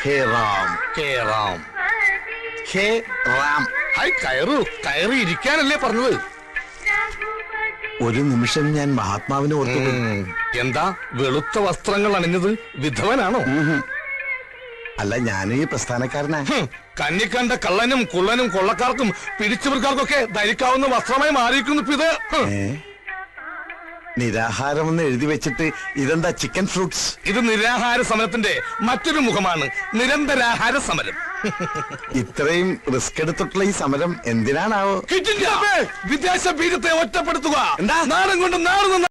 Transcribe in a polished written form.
ഹേ റാം ഹേ റാം. ഹേ Ram. Hi, കയറി ഇരിക്കാനല്ലേ പറഞ്ഞത്? ഒരു നിമിഷം ഞാൻ മഹാത്മാവിനെ ഓർത്തു. എന്താ വെളുത്ത വസ്ത്രങ്ങൾ അണിഞ്ഞത്? വിധവനാണോ? അല്ല, ഞാനും ഈ പ്രസ്ഥാനക്കാരനാ. കണ്ണിക്കണ്ട കള്ളനും കുള്ളനും കൊള്ളക്കാർക്കും പിടിച്ചവർക്കാർക്കൊക്കെ ധരിക്കാവുന്ന വസ്ത്രമായി മാറിയിരിക്കുന്നു ഇത്. നിരാഹാരമെന്ന് എഴുതി വെച്ചിട്ട് ഇതെന്താ ചിക്കൻ ഫ്രൂട്ട്സ്? ഇത് നിരാഹാര സമരത്തിന്റെ മറ്റൊരു മുഖമാണ്, നിരന്തരാഹാര സമരം. ഇത്രയും റിസ്ക് എടുത്തിട്ടുള്ള ഈ സമരം എന്തിനാണാവോ? വിദേശ ബീജത്തെ ഒറ്റപ്പെടുത്തുക. എന്താ? നാടും കൊണ്ട് നാട്